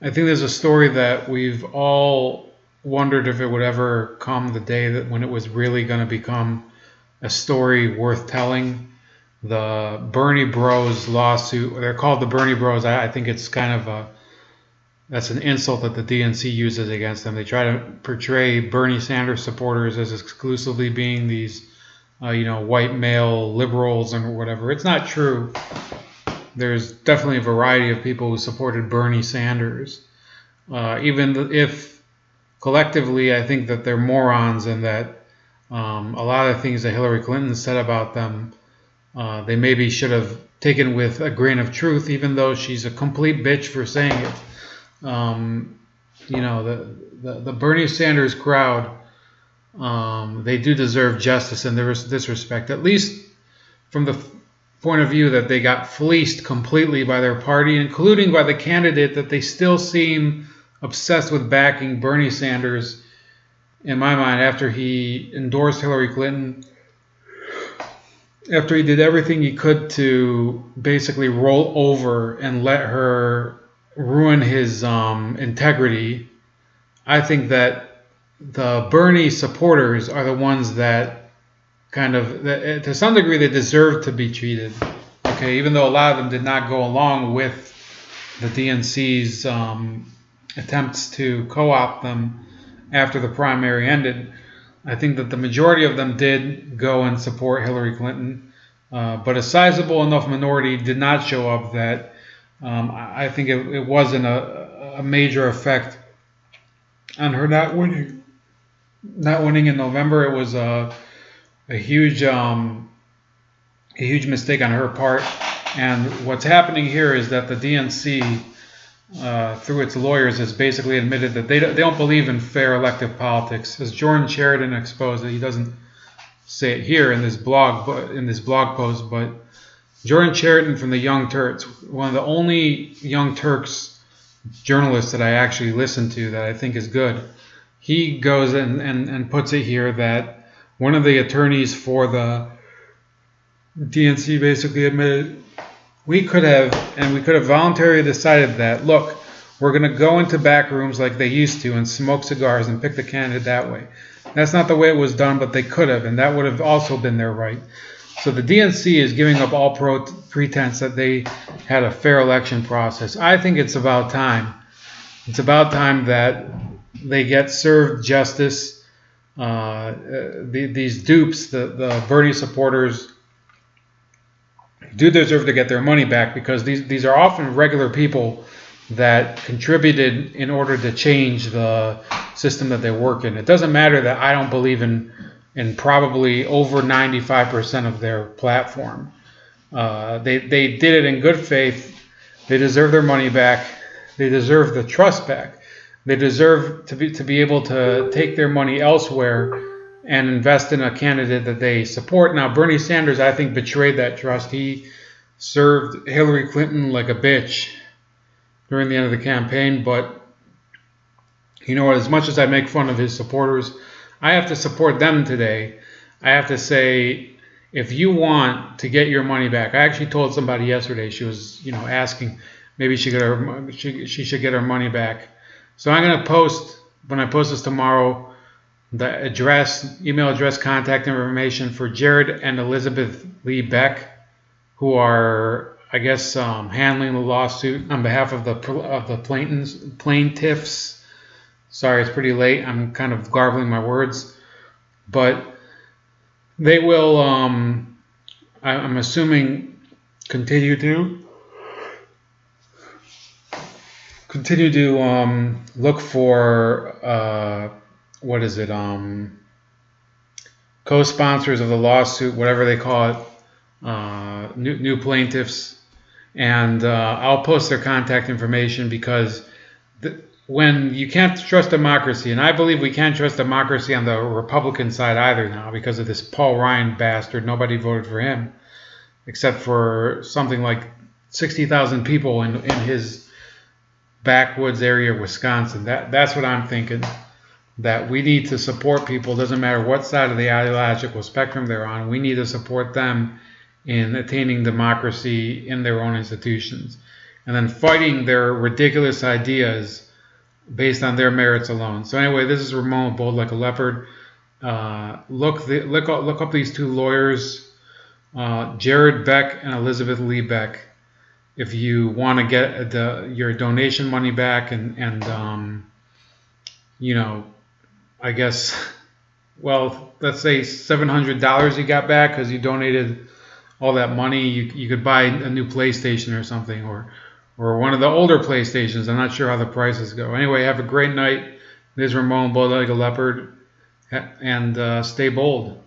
I think there's a story that we've all wondered if it would ever come, the day that when it was really going to become a story worth telling. The Bernie Bros lawsuit. They're called the Bernie Bros. I think it's kind of that's an insult that the DNC uses against them. They try to portray Bernie Sanders supporters as exclusively being these, white male liberals and whatever. It's not true. There's definitely a variety of people who supported Bernie Sanders. Even if collectively I think that they're morons and that a lot of things that Hillary Clinton said about them, they maybe should have taken with a grain of truth, even though she's a complete bitch for saying it. The Bernie Sanders crowd, they do deserve justice in this respect, at least from the point of view that they got fleeced completely by their party, including by the candidate that they still seem obsessed with backing, Bernie Sanders, in my mind, after he endorsed Hillary Clinton, after he did everything he could to basically roll over and let her ruin his integrity. I think that the Bernie supporters are the ones that to some degree, they deserve to be treated. Okay, even though a lot of them did not go along with the DNC's attempts to co-opt them after the primary ended, I think that the majority of them did go and support Hillary Clinton, but a sizable enough minority did not show up that I think it wasn't a major effect on her not winning. Not winning in November, it was a huge mistake on her part. And what's happening here is that the DNC, through its lawyers, has basically admitted that they don't believe in fair elective politics. As Jordan Sheridan exposed, he doesn't say it here in this blog post, but Jordan Sheridan from the Young Turks, one of the only Young Turks journalists that I actually listen to that I think is good, he goes and puts it here that one of the attorneys for the DNC basically admitted we could have voluntarily decided that, look, we're going to go into back rooms like they used to and smoke cigars and pick the candidate that way. That's not the way it was done, but they could have, and that would have also been their right. So the DNC is giving up all pretense that they had a fair election process. I think it's about time. It's about time that they get served justice. These dupes, the Bernie supporters, do deserve to get their money back, because these are often regular people that contributed in order to change the system that they work in. It doesn't matter that I don't believe in probably over 95% of their platform. They did it in good faith. They deserve their money back. They deserve the trust back. They deserve to be able to take their money elsewhere and invest in a candidate that they support. Now, Bernie Sanders, I think, betrayed that trust. He served Hillary Clinton like a bitch during the end of the campaign. But you know what? As much as I make fun of his supporters, I have to support them today. I have to say, if you want to get your money back, I actually told somebody yesterday, she was, asking maybe she should get her money back. So I'm going to post, when I post this tomorrow, the email address, contact information for Jared and Elizabeth Lee Beck, who are, I guess, handling the lawsuit on behalf of the plaintiffs. Sorry, it's pretty late. I'm kind of garbling my words. But they will, I'm assuming, continue to look for co-sponsors of the lawsuit, whatever they call it, new plaintiffs, and I'll post their contact information, because when you can't trust democracy, and I believe we can't trust democracy on the Republican side either now because of this Paul Ryan bastard. Nobody voted for him except for something like 60,000 people in his backwoods area of Wisconsin. That's what I'm thinking, that we need to support people. Doesn't matter what side of the ideological spectrum they're on. We need to support them in attaining democracy in their own institutions. and then fighting their ridiculous ideas based on their merits alone. So anyway, this is Ramon Bold Like a Leopard. Look up these two lawyers, Jared Beck and Elizabeth Lee Beck, if you want to get your donation money back and you know, I guess, well, let's say $700 you got back because you donated all that money. You could buy a new PlayStation or something, or one of the older PlayStations. I'm not sure how the prices go. Anyway, have a great night. This is Ramon Bold Like a Leopard, and stay bold.